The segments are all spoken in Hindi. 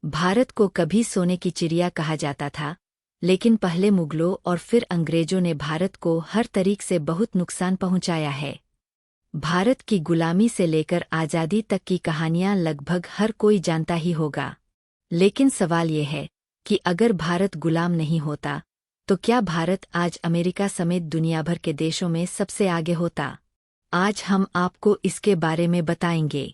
भारत को कभी सोने की चिड़िया कहा जाता था, लेकिन पहले मुगलों और फिर अंग्रेजों ने भारत को हर तरीक से बहुत नुकसान पहुंचाया है। भारत की गुलामी से लेकर आज़ादी तक की कहानियां लगभग हर कोई जानता ही होगा। लेकिन सवाल ये है कि अगर भारत गुलाम नहीं होता, तो क्या भारत आज अमेरिका समेत दुनिया भर के देशों में सबसे आगे होता? आज हम आपको इसके बारे में बताएंगे।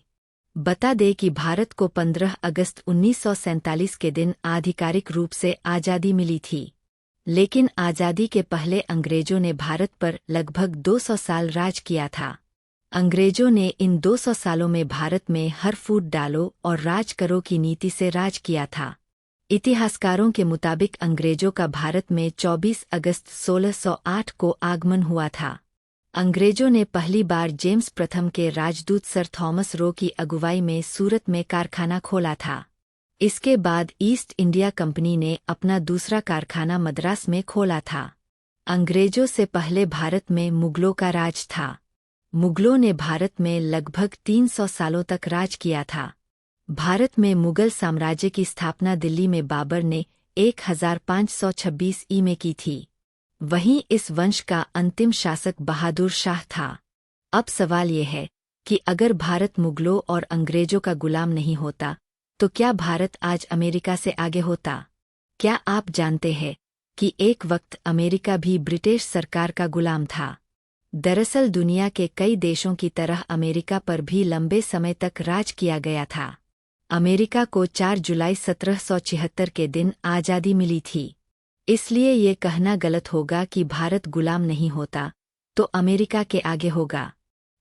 बता दें कि भारत को 15 अगस्त 1947 के दिन आधिकारिक रूप से आज़ादी मिली थी। लेकिन आज़ादी के पहले अंग्रेजों ने भारत पर लगभग 200 साल राज किया था। अंग्रेजों ने इन 200 सालों में भारत में हर फूट डालो और राज करो की नीति से राज किया था। इतिहासकारों के मुताबिक अंग्रेजों का भारत में 24 अगस्त 1608 को आगमन हुआ था। अंग्रेजों ने पहली बार जेम्स प्रथम के राजदूत सर थॉमस रो की अगुवाई में सूरत में कारखाना खोला था। इसके बाद ईस्ट इंडिया कंपनी ने अपना दूसरा कारखाना मद्रास में खोला था। अंग्रेजों से पहले भारत में मुगलों का राज था। मुगलों ने भारत में लगभग 300 सालों तक राज किया था। भारत में मुगल साम्राज्य की स्थापना दिल्ली में बाबर ने 1526 ई में की थी। वहीं इस वंश का अंतिम शासक बहादुर शाह था। अब सवाल ये है कि अगर भारत मुगलों और अंग्रेजों का गुलाम नहीं होता, तो क्या भारत आज अमेरिका से आगे होता? क्या आप जानते हैं कि एक वक्त अमेरिका भी ब्रिटिश सरकार का गुलाम था? दरअसल दुनिया के कई देशों की तरह अमेरिका पर भी लंबे समय तक राज किया गया था। अमेरिका को 4 जुलाई 1776 के दिन आज़ादी मिली थी। इसलिए ये कहना गलत होगा कि भारत गुलाम नहीं होता तो अमेरिका के आगे होगा।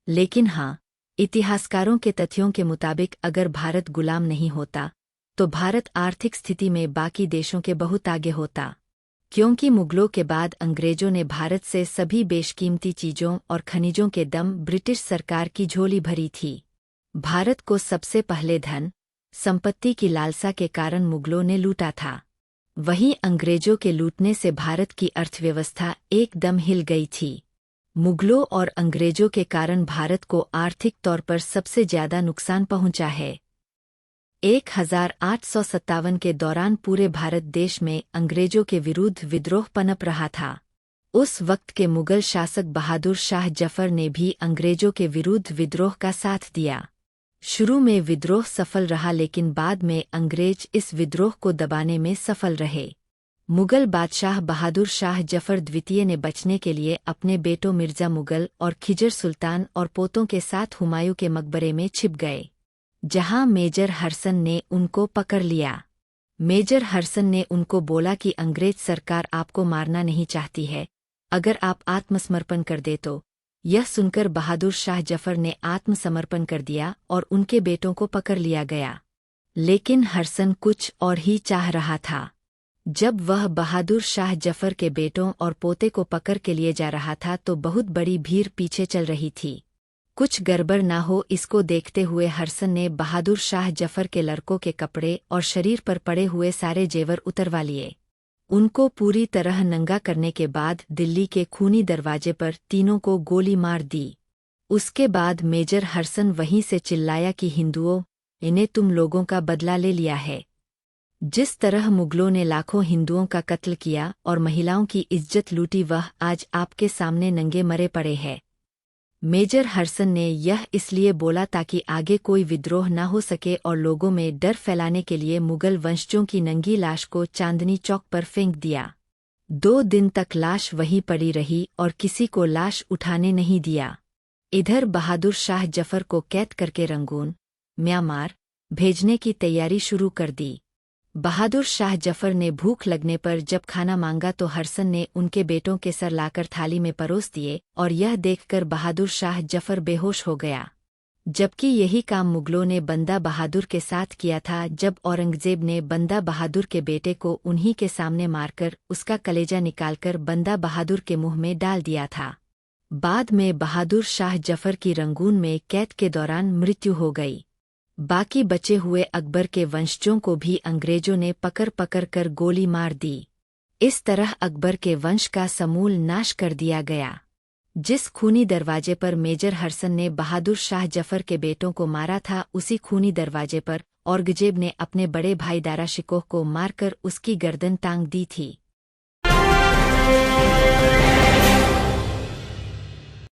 लेकिन हाँ, इतिहासकारों के तथ्यों के मुताबिक अगर भारत गुलाम नहीं होता, तो भारत आर्थिक स्थिति में बाकी देशों के बहुत आगे होता। क्योंकि मुगलों के बाद अंग्रेजों ने भारत से सभी बेशकीमती चीजों और खनिजों के दम ब्रिटिश सरकार की झोली भरी थी। भारत को सबसे पहले धन संपत्ति की लालसा के कारण मुगलों ने लूटा था। वहीं अंग्रेजों के लूटने से भारत की अर्थव्यवस्था एकदम हिल गई थी। मुगलों और अंग्रेजों के कारण भारत को आर्थिक तौर पर सबसे ज्यादा नुकसान पहुंचा है। 1857 के दौरान पूरे भारत देश में अंग्रेजों के विरुद्ध विद्रोह पनप रहा था। उस वक्त के मुगल शासक बहादुर शाह जफर ने भी अंग्रेजों के विरुद्ध विद्रोह का साथ दिया। शुरू में विद्रोह सफल रहा, लेकिन बाद में अंग्रेज इस विद्रोह को दबाने में सफल रहे। मुगल बादशाह बहादुर शाह जफर द्वितीय ने बचने के लिए अपने बेटों मिर्जा मुगल और खिजर सुल्तान और पोतों के साथ हुमायूं के मकबरे में छिप गए, जहां मेजर हर्सन ने उनको पकड़ लिया। मेजर हर्सन ने उनको बोला कि अंग्रेज सरकार आपको मारना नहीं चाहती है, अगर आप आत्मसमर्पण कर दे तो। यह सुनकर बहादुर शाह जफर ने आत्मसमर्पण कर दिया और उनके बेटों को पकड़ लिया गया। लेकिन हर्सन कुछ और ही चाह रहा था। जब वह बहादुर शाह जफर के बेटों और पोते को पकड़ के लिए जा रहा था, तो बहुत बड़ी भीड़ पीछे चल रही थी। कुछ गड़बड़ ना हो इसको देखते हुए हर्सन ने बहादुर शाह जफर के लड़कों के कपड़े और शरीर पर पड़े हुए सारे जेवर उतरवा लिए। उनको पूरी तरह नंगा करने के बाद दिल्ली के खूनी दरवाजे पर तीनों को गोली मार दी। उसके बाद मेजर हर्सन वहीं से चिल्लाया कि हिंदुओं, इन्हें तुम लोगों का बदला ले लिया है। जिस तरह मुगलों ने लाखों हिंदुओं का कत्ल किया और महिलाओं की इज्जत लूटी, वह आज आपके सामने नंगे मरे पड़े हैं। मेजर हर्सन ने यह इसलिए बोला ताकि आगे कोई विद्रोह न हो सके और लोगों में डर फैलाने के लिए मुगल वंशजों की नंगी लाश को चांदनी चौक पर फेंक दिया। 2 दिन तक लाश वहीं पड़ी रही और किसी को लाश उठाने नहीं दिया। इधर बहादुर शाह जफर को कैद करके रंगून, म्यांमार भेजने की तैयारी शुरू कर दी। बहादुर शाह जफर ने भूख लगने पर जब खाना मांगा तो हर्सन ने उनके बेटों के सर लाकर थाली में परोस दिए और यह देखकर बहादुर शाह जफर बेहोश हो गया। जबकि यही काम मुगलों ने बंदा बहादुर के साथ किया था, जब औरंगजेब ने बंदा बहादुर के बेटे को उन्हीं के सामने मारकर उसका कलेजा निकालकर बंदा बहादुर के मुंह में डाल दिया था। बाद में बहादुर शाह जफर की रंगून में कैद के दौरान मृत्यु हो गई। बाकी बचे हुए अकबर के वंशजों को भी अंग्रेजों ने पकड़ पकड़ कर गोली मार दी। इस तरह अकबर के वंश का समूल नाश कर दिया गया। जिस खूनी दरवाजे पर मेजर हर्सन ने बहादुर शाह जफर के बेटों को मारा था, उसी खूनी दरवाजे पर औरंगजेब ने अपने बड़े भाई दारा शिकोह को मारकर उसकी गर्दन टांग दी थी।